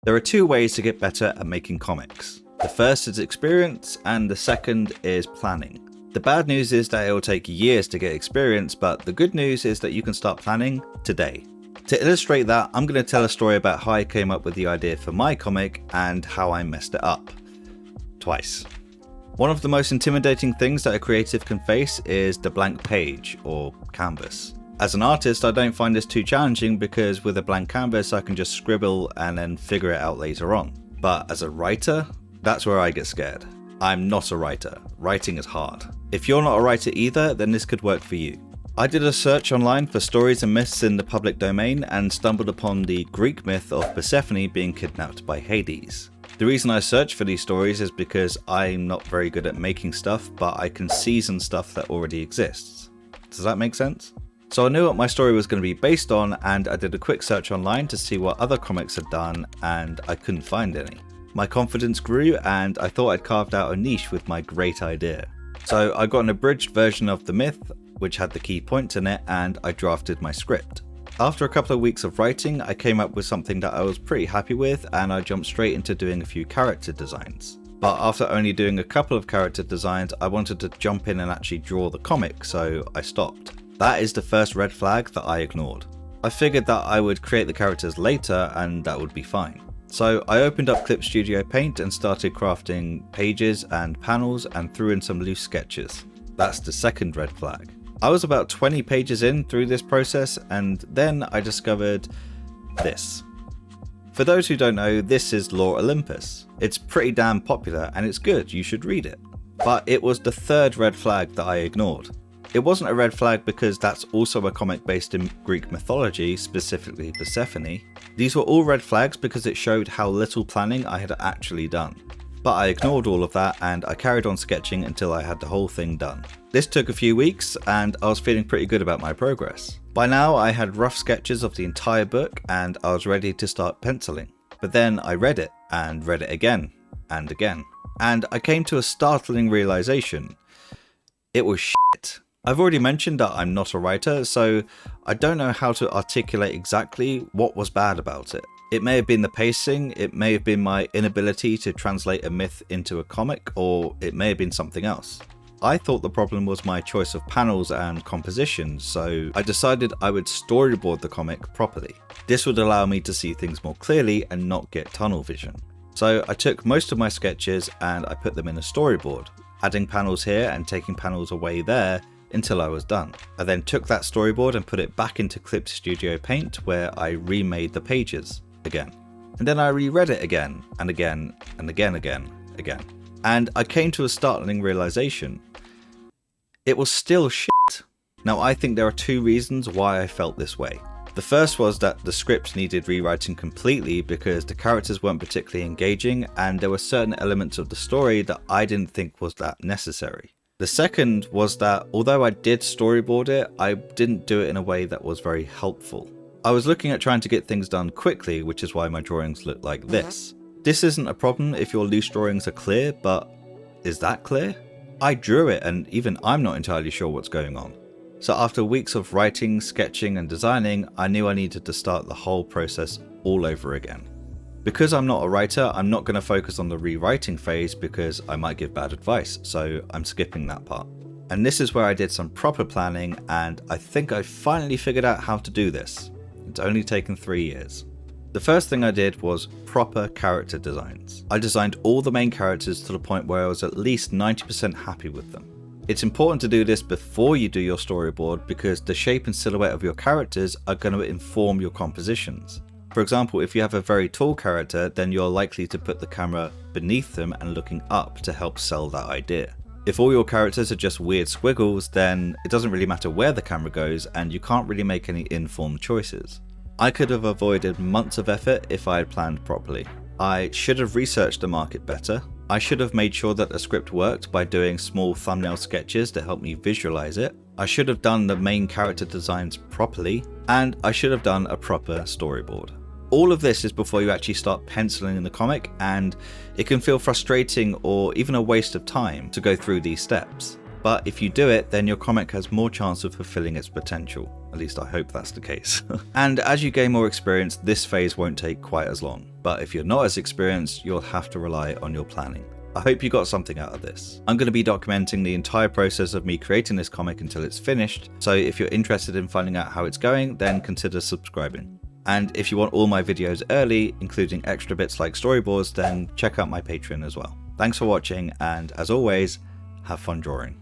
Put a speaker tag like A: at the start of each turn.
A: There are two ways to get better at making comics. The first is experience, and the second is planning. The bad news is that it will take years to get experience, but the good news is that you can start planning today. To illustrate that, I'm going to tell a story about how I came up with the idea for my comic and how I messed it up. Twice. One of the most intimidating things that a creative can face is the blank page, or canvas. As an artist, I don't find this too challenging because with a blank canvas I can just scribble and then figure it out later on. But as a writer, that's where I get scared. I'm not a writer. Writing is hard. If you're not a writer either, then this could work for you. I did a search online for stories and myths in the public domain and stumbled upon the Greek myth of Persephone being kidnapped by Hades. The reason I search for these stories is because I'm not very good at making stuff, but I can season stuff that already exists. Does that make sense? So I knew what my story was going to be based on, and I did a quick search online to see what other comics had done, and I couldn't find any. My confidence grew, and I thought I'd carved out a niche with my great idea. So I got an abridged version of the myth, which had the key points in it, and I drafted my script. After a couple of weeks of writing, I came up with something that I was pretty happy with, and I jumped straight into doing a few character designs. But after only doing a couple of character designs, I wanted to jump in and actually draw the comic, so I stopped. That is the first red flag that I ignored. I figured that I would create the characters later and that would be fine. So I opened up Clip Studio Paint and started crafting pages and panels and threw in some loose sketches. That's the second red flag. I was about 20 pages in through this process, and then I discovered this. For those who don't know, this is Lore Olympus. It's pretty damn popular and it's good, you should read it. But it was the third red flag that I ignored. It wasn't a red flag because that's also a comic based in Greek mythology, specifically Persephone. These were all red flags because it showed how little planning I had actually done. But I ignored all of that and I carried on sketching until I had the whole thing done. This took a few weeks and I was feeling pretty good about my progress. By now I had rough sketches of the entire book and I was ready to start penciling. But then I read it and read it again and again. And I came to a startling realization. It was shit. I've already mentioned that I'm not a writer, so I don't know how to articulate exactly what was bad about it. It may have been the pacing, it may have been my inability to translate a myth into a comic, or it may have been something else. I thought the problem was my choice of panels and composition, so I decided I would storyboard the comic properly. This would allow me to see things more clearly and not get tunnel vision. So I took most of my sketches and I put them in a storyboard, adding panels here and taking panels away there until I was done. I then took that storyboard and put it back into Clip Studio Paint where I remade the pages again. And then I reread it again and again and again. And I came to a startling realization. It was still shit. Now I think there are two reasons why I felt this way. The first was that the script needed rewriting completely because the characters weren't particularly engaging and there were certain elements of the story that I didn't think was that necessary. The second was that although I did storyboard it, I didn't do it in a way that was very helpful. I was looking at trying to get things done quickly, which is why my drawings look like this. This isn't a problem if your loose drawings are clear, but is that clear? I drew it and even I'm not entirely sure what's going on. So after weeks of writing, sketching and designing, I knew I needed to start the whole process all over again. Because I'm not a writer, I'm not going to focus on the rewriting phase because I might give bad advice, so I'm skipping that part. And this is where I did some proper planning and I think I finally figured out how to do this. It's only taken 3 years. The first thing I did was proper character designs. I designed all the main characters to the point where I was at least 90% happy with them. It's important to do this before you do your storyboard because the shape and silhouette of your characters are going to inform your compositions. For example, if you have a very tall character, then you're likely to put the camera beneath them and looking up to help sell that idea. If all your characters are just weird squiggles, then it doesn't really matter where the camera goes and you can't really make any informed choices. I could have avoided months of effort if I had planned properly. I should have researched the market better. I should have made sure that the script worked by doing small thumbnail sketches to help me visualize it. I should have done the main character designs properly, and I should have done a proper storyboard. All of this is before you actually start penciling in the comic, and it can feel frustrating or even a waste of time to go through these steps. But if you do it, then your comic has more chance of fulfilling its potential. At least I hope that's the case. And as you gain more experience, this phase won't take quite as long. But if you're not as experienced, you'll have to rely on your planning. I hope you got something out of this. I'm going to be documenting the entire process of me creating this comic until it's finished, so if you're interested in finding out how it's going, then consider subscribing. And if you want all my videos early, including extra bits like storyboards, then check out my Patreon as well. Thanks for watching, and as always, have fun drawing.